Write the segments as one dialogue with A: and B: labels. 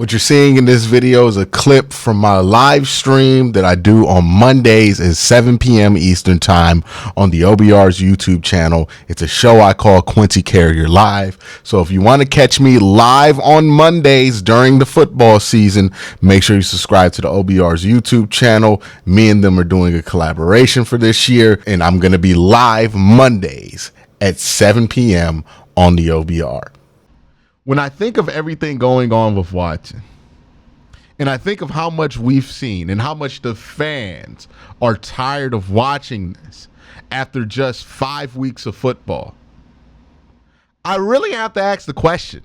A: What you're seeing in this video is a clip from my live stream that I do on Mondays at 7 p.m. Eastern Time on the OBR's YouTube channel. It's a show I call Quincy Carrier Live. So if you want to catch me live on Mondays during the football season, make sure you subscribe to the OBR's YouTube channel. Me and them are doing a collaboration for this year, and I'm going to be live Mondays at 7 p.m. on the OBR. When I think of everything going on with Watson, and I think of how much we've seen and how much the fans are tired of watching this after just 5 weeks of football, I really have to ask the question,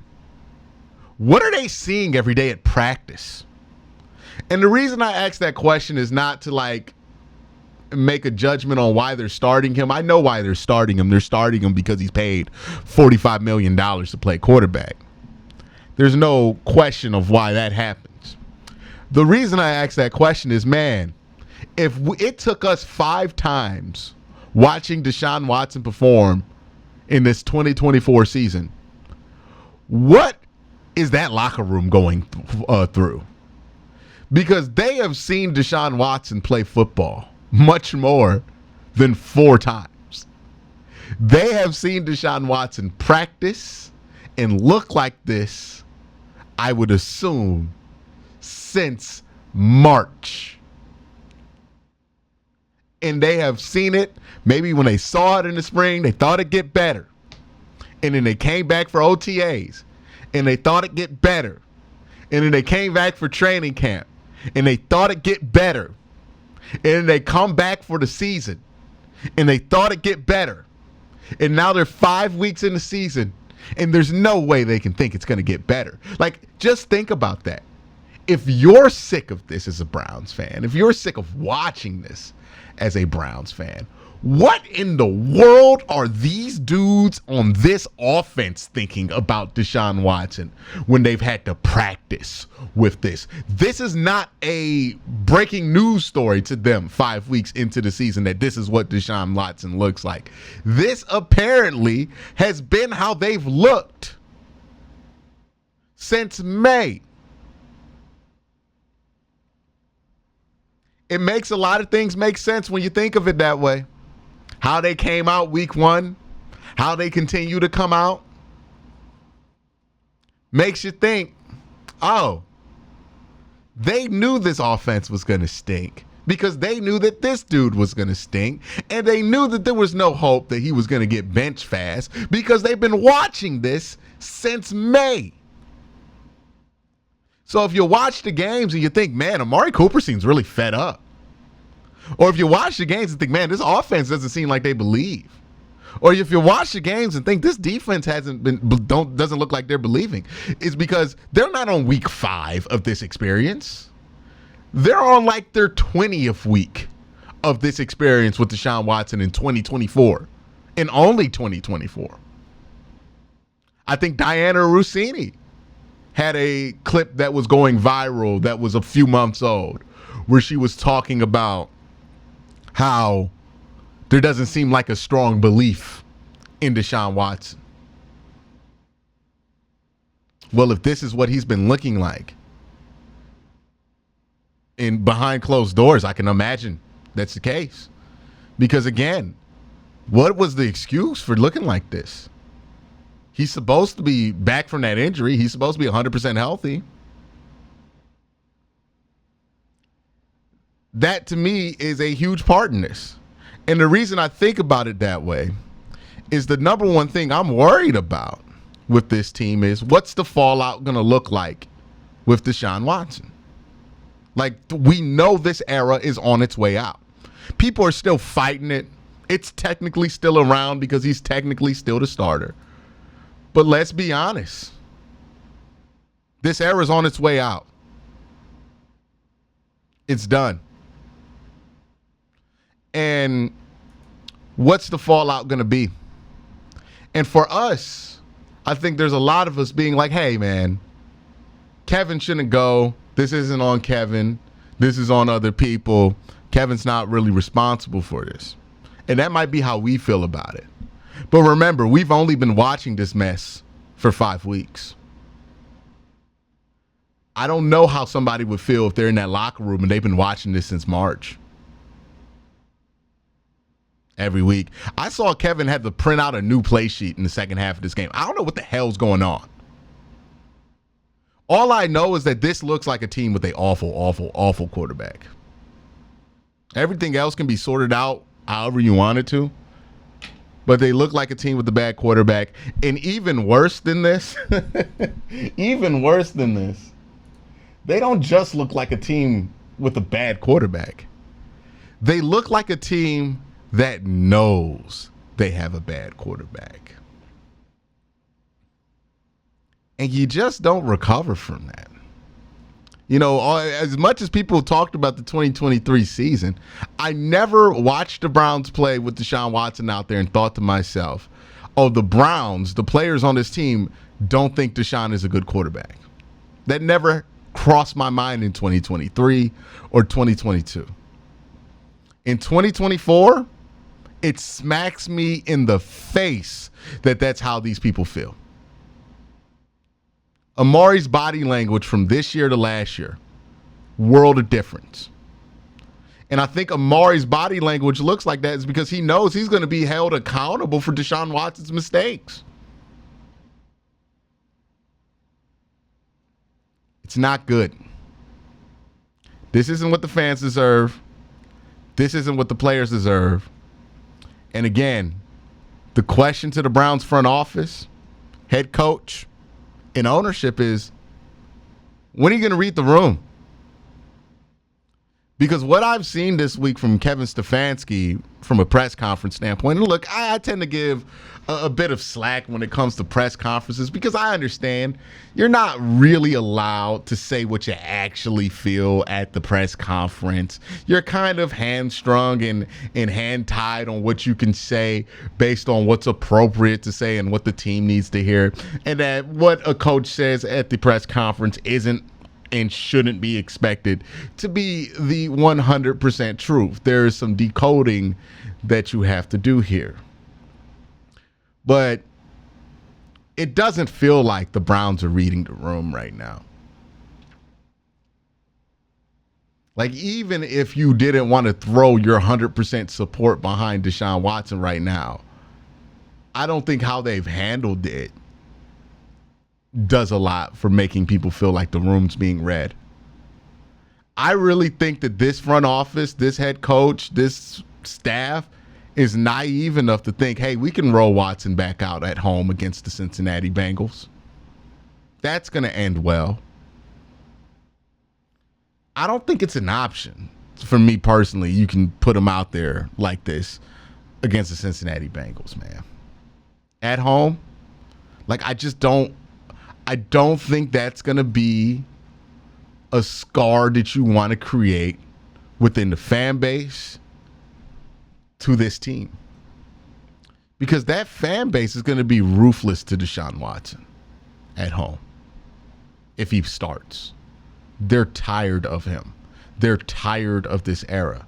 A: what are they seeing every day at practice? And the reason I ask that question is not to make a judgment on why they're starting him. I know why they're starting him. They're starting him because he's paid $45 million to play quarterback. There's no question of why that happens. The reason I ask that question is, man, if it took us 5 times watching Deshaun Watson perform in this 2024 season, what is that locker room going through? Because they have seen Deshaun Watson play football much more than 4 times. They have seen Deshaun Watson practice and look like this, I would assume, since March. And they have seen it, maybe when they saw it in the spring, they thought it'd get better. And then they came back for OTAs, and they thought it'd get better. And then they came back for training camp, and they thought it'd get better. And then they come back for the season, and they thought it'd get better. And now they're 5 weeks in the season, and there's no way they can think it's going to get better. Just think about that. If you're sick of this as a Browns fan, if you're sick of watching this as a Browns fan, what in the world are these dudes on this offense thinking about Deshaun Watson when they've had to practice with this? This is not a breaking news story to them 5 weeks into the season that this is what Deshaun Watson looks like. This apparently has been how they've looked since May. It makes a lot of things make sense when you think of it that way. How they came out week 1, how they continue to come out, makes you think, oh, they knew this offense was going to stink because they knew that this dude was going to stink, and they knew that there was no hope that he was going to get benched fast because they've been watching this since May. So if you watch the games and you think, man, Amari Cooper seems really fed up, or if you watch the games and think, man, this offense doesn't seem like they believe, or if you watch the games and think this defense doesn't look like they're believing, it's because they're not on week 5 of this experience. They're on their 20th week of this experience with Deshaun Watson in 2024, and only 2024. I think Diana Rossini had a clip that was going viral that was a few months old where she was talking about how there doesn't seem like a strong belief in Deshaun Watson. Well, if this is what he's been looking like in behind closed doors, I can imagine that's the case. Because again, what was the excuse for looking like this? He's supposed to be back from that injury. He's supposed to be 100% healthy. That, to me, is a huge part in this. And the reason I think about it that way is the number one thing I'm worried about with this team is what's the fallout going to look like with Deshaun Watson? We know this era is on its way out. People are still fighting it. It's technically still around because he's technically still the starter. But let's be honest. This era is on its way out. It's done. And what's the fallout going to be? And for us, I think there's a lot of us being like, hey, man, Kevin shouldn't go. This isn't on Kevin. This is on other people. Kevin's not really responsible for this. And that might be how we feel about it. But remember, we've only been watching this mess for 5 weeks. I don't know how somebody would feel if they're in that locker room and they've been watching this since March. Every week. I saw Kevin had to print out a new play sheet in the second half of this game. I don't know what the hell's going on. All I know is that this looks like a team with an awful, awful, awful quarterback. Everything else can be sorted out however you want it to. But they look like a team with a bad quarterback. And even worse than this, they don't just look like a team with a bad quarterback. They look like a team that knows they have a bad quarterback. And you just don't recover from that. You know, as much as people talked about the 2023 season, I never watched the Browns play with Deshaun Watson out there and thought to myself, oh, the Browns, the players on this team, don't think Deshaun is a good quarterback. That never crossed my mind in 2023 or 2022. In 2024, it smacks me in the face that that's how these people feel. Amari's body language from this year to last year, world of difference. And I think Amari's body language looks like that is because he knows he's going to be held accountable for Deshaun Watson's mistakes. It's not good. This isn't what the fans deserve. This isn't what the players deserve. And again, the question to the Browns front office, head coach, and ownership is, when are you going to read the room? Because what I've seen this week from Kevin Stefanski from a press conference standpoint, and look, I tend to give a bit of slack when it comes to press conferences because I understand you're not really allowed to say what you actually feel at the press conference. You're kind of hamstrung and hand-tied on what you can say based on what's appropriate to say and what the team needs to hear. And that what a coach says at the press conference isn't and shouldn't be expected to be the 100% truth. There is some decoding that you have to do here. But it doesn't feel like the Browns are reading the room right now. Like, even if you didn't want to throw your 100% support behind Deshaun Watson right now, I don't think how they've handled it does a lot for making people feel like the room's being read. I really think that this front office, this head coach, this staff is naive enough to think, hey, we can roll Watson back out at home against the Cincinnati Bengals. That's going to end well. I don't think it's an option for me personally. You can put him out there like this against the Cincinnati Bengals, man. At home, like, I don't think that's going to be a scar that you want to create within the fan base to this team. Because that fan base is going to be ruthless to Deshaun Watson at home if he starts. They're tired of him. They're tired of this era.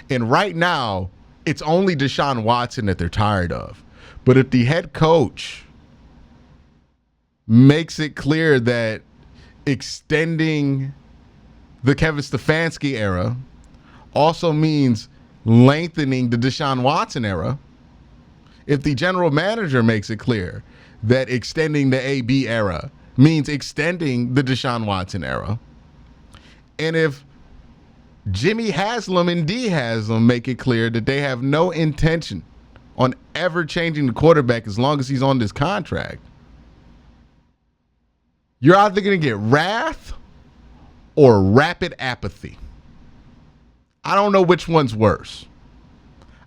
A: And right now, it's only Deshaun Watson that they're tired of. But if the head coach makes it clear that extending the Kevin Stefanski era also means lengthening the Deshaun Watson era, if the general manager makes it clear that extending the AB era means extending the Deshaun Watson era, and if Jimmy Haslam and D Haslam make it clear that they have no intention on ever changing the quarterback as long as he's on this contract, you're either going to get wrath or rapid apathy. I don't know which one's worse.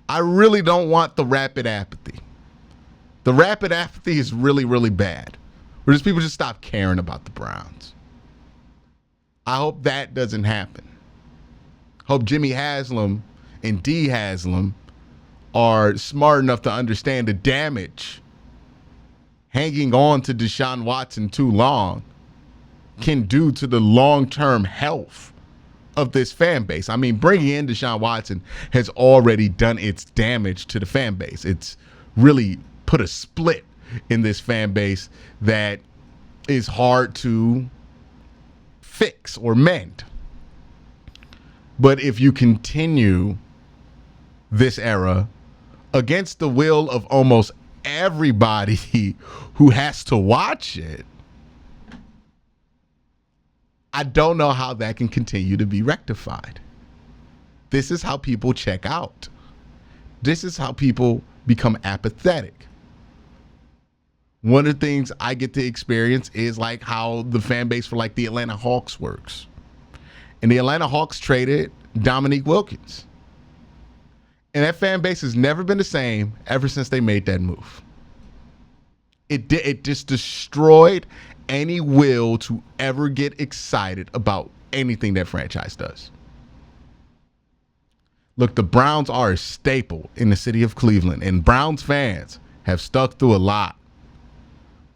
A: I really don't want the rapid apathy. The rapid apathy is really, really bad. Where just people just stop caring about the Browns. I hope that doesn't happen. Hope Jimmy Haslam and D Haslam are smart enough to understand the damage hanging on to Deshaun Watson too long can do to the long-term health of this fan base. I mean, bringing in Deshaun Watson has already done its damage to the fan base. It's really put a split in this fan base that is hard to fix or mend. But if you continue this era against the will of almost everybody who has to watch it, I don't know how that can continue to be rectified. This is how people check out. This is how people become apathetic. One of the things I get to experience is like how the fan base for like the Atlanta Hawks works. And the Atlanta Hawks traded Dominique Wilkins. And that fan base has never been the same ever since they made that move. It just destroyed any will to ever get excited about anything that franchise does. Look, the Browns are a staple in the city of Cleveland, and Browns fans have stuck through a lot.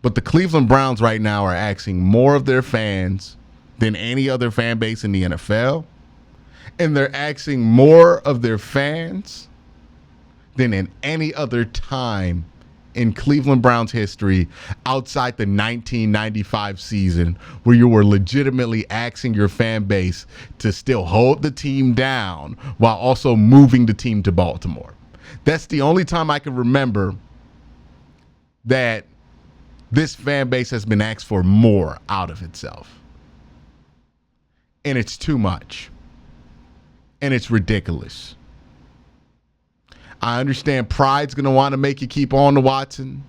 A: But the Cleveland Browns right now are asking more of their fans than any other fan base in the NFL. And they're asking more of their fans than in any other time in Cleveland Browns history outside the 1995 season, where you were legitimately asking your fan base to still hold the team down while also moving the team to Baltimore. That's the only time I can remember that this fan base has been asked for more out of itself. And it's too much. And it's ridiculous. I understand pride's going to want to make you keep on to Watson.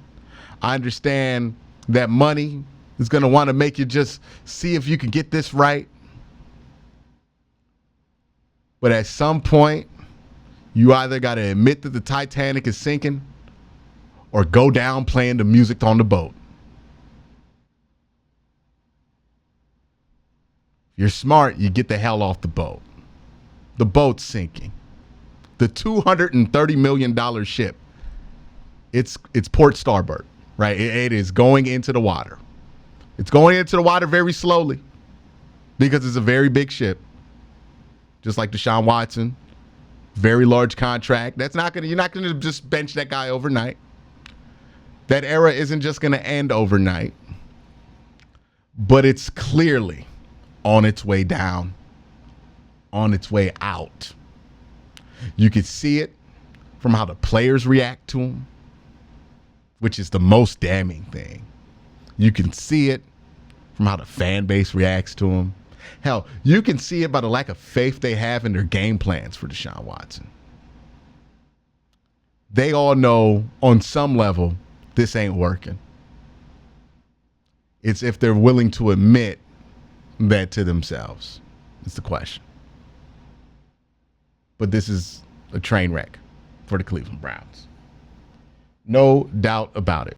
A: I understand that money is going to want to make you just see if you can get this right. But at some point, you either got to admit that the Titanic is sinking or go down playing the music on the boat. If you're smart, you get the hell off the boat. The boat's sinking. The $230 million ship, it's port starboard, right? It is going into the water. It's going into the water very slowly because it's a very big ship. Just like Deshaun Watson, very large contract. You're not gonna just bench that guy overnight. That era isn't just gonna end overnight, but it's clearly on its way down, on its way out. You could see it from how the players react to him, which is the most damning thing. You can see it from how the fan base reacts to him. Hell, you can see it by the lack of faith they have in their game plans for Deshaun Watson. They all know on some level this ain't working. It's if they're willing to admit that to themselves. It's the question. But this is a train wreck for the Cleveland Browns. No doubt about it.